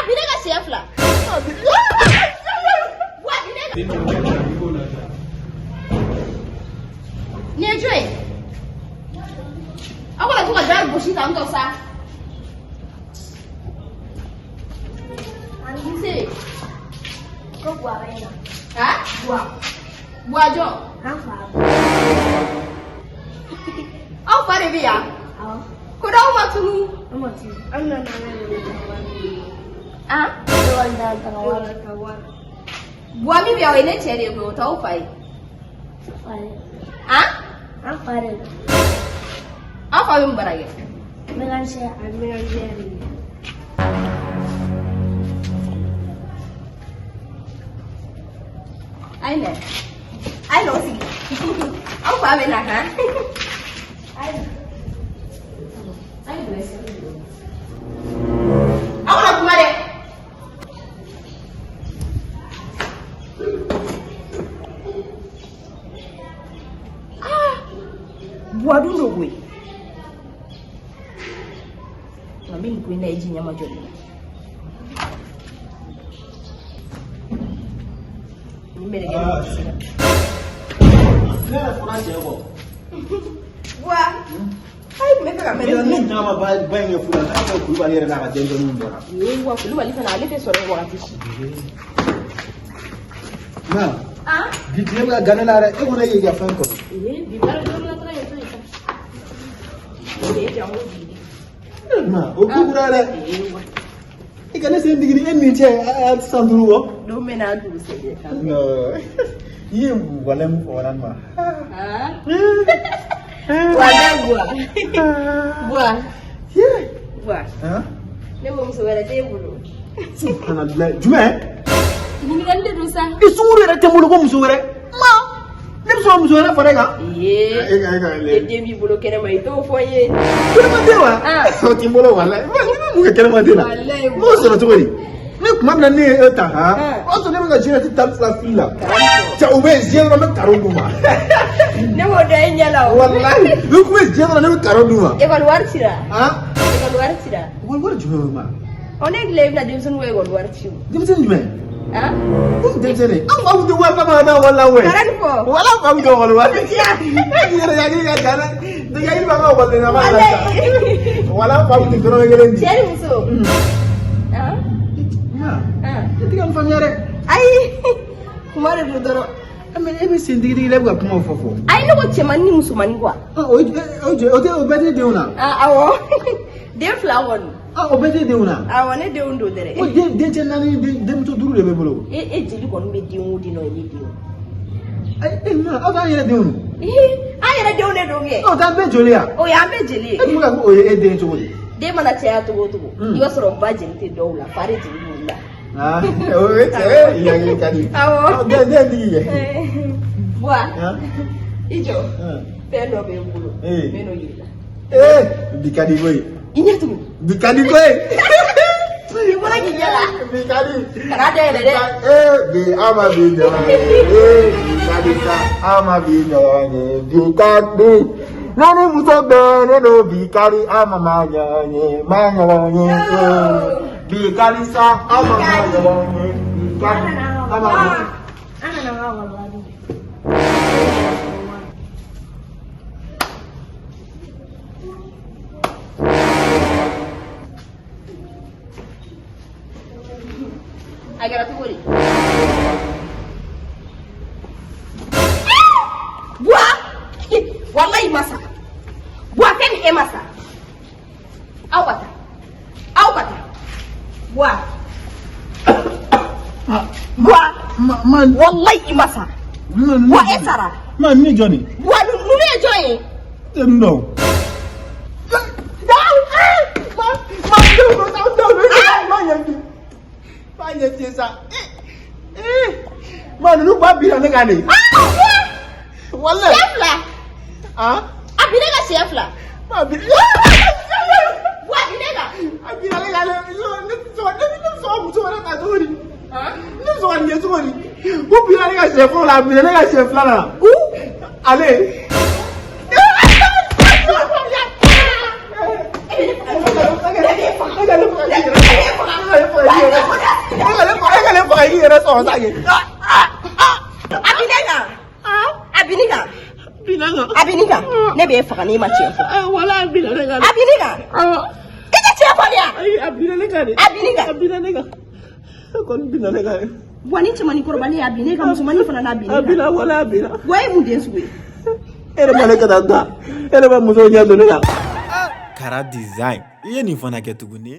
Abinega chef là. Ni joy. Akola tuka drive bushi ta ndo sa. Ani se. Ko Boua ina. Ha? Boua jo. Ha fa. Au fare via. Ko da uma tunu. Uma tunu. Anna na ah? Boua mi via ine chere go ta o fai. Fai. Ah? Ah fare. Ah fai un barage. Melange. I know sih. Aku paham enak kan? I bless you. Aku nak kemana? Boua dulu gue. Ngambil gue na izinnya maju dulu. Boua. Ai meka kamera. Ni nyama ba nge fula na ko ku ba yere na ka jendo ni mbona. Boua ku bali fana ale fe sore wakati shi. Na. Ah? Bitle ga ganela ra e wona ye ga fan ko. Bidara dole na tra yeso yeso. Jamu bi. Ma o ku ra. E kana sen digiri en mi che a sanduru wo. Do mena du se de ka. No. Yem wala mu oran ma. Ah. Wala Boua. Boua. Boua. Hein? Ne mo musowera te bulu. Subhanallah. Jume? Ni ngande do sa. Isuru ra te mulu ko musowere. Ma. Nem so musowere fa rega. Ye. Le demi bulu kene mai to foye. Kene ma dewa. So ti mulu wala. Mu ke kene ma dewa. Wallahi. Mo so na to wori. Ne kuma na ne eta ha. O so ne ga jira ti tam sa fila. Ja ube zero na karo duma. Ne mo da nyala. Wallahi. Lu kuma zero na karo duma. E ko wartira. Ha? E ko wartira. Wal jume ma. Onek lev na dimsun we ko wartiu. Dimsen jume. Ha? Dimsen ni. Am awu de wa ma na wala we. Karan ko. Wala awu de wala. Ya ga dana. De ya ba ga wala na ma. Wala awu de doro ngelen di. Ceri muso. Ha? Ti kan fanyare. Ai. Kumare do doro. Amene ebe sindiri le bwa kuma fofo. Ai no ko chemani muso mani kwa. O bede de una. Awo. De flawon. O bede de una. Awo ne de undo dere. O de tenani de muto duru le bebolo. E jeli ko mbe di udi no ni di. Ai na o ga yere de unu. Ai era de une do nge. O ta be jolia. O ya be jeli. E mu ga o ye de to wori. De mana cha to go to. Yo soro ba jeli te do la fare jeli la. Ah, o ete ya ngi kadi. Awo. De di ye. Boua. Ijo. Pelo be ngulo. Meno yila. Bikadi boy. Inyatu. Bikadi boy. Ibona kijala. Bikadi. Karade de. Bi ama bi de. Bikadi ka ama bi de. Bikadi. Nani muso be no bikadi ama ma nye nye. Bikadi sa ama ma nye. Bikadi ama. Ana na ngawa babu. Agora tu bori. Boua. Wallahi masa. Boua kan e masa. Awata. Boua. Boua. Man. Wallahi masa. Boua esara. Man ni Johnny. Boua nu ne joy. No. Fanya tiesa. Man lu ba bi na ngane. Wallahi. Chef la. Ah? Abinega chef la. Ba bi. Boua binega. Abina le ngane. So mu so na ka dori. Ni so an ye so ni. Wo bi na ga chef la, bi na ga chef la. Allez. i yɛrɛ sɔn sa kɛ. Abinika. Ne bɛ faga ni ma tiɲɛ fɔ. Wala Abina ne ka. Abinika. I tɛ tiɲɛ fɔ de yan. Ayi Abina ne ka de. Abina ne ka. Kɔni Bina ne ka. Wa ni cɛmannin kɔrɔbalen Abina ka musomannin fana n'a Abina. Abina wala Abina. Wa ye mun den sugu ye? E yɛrɛ ma ne ka taa da. E yɛrɛ bɛ muso ɲɛ don ne la. Kara design i ye nin fana kɛ tuguni.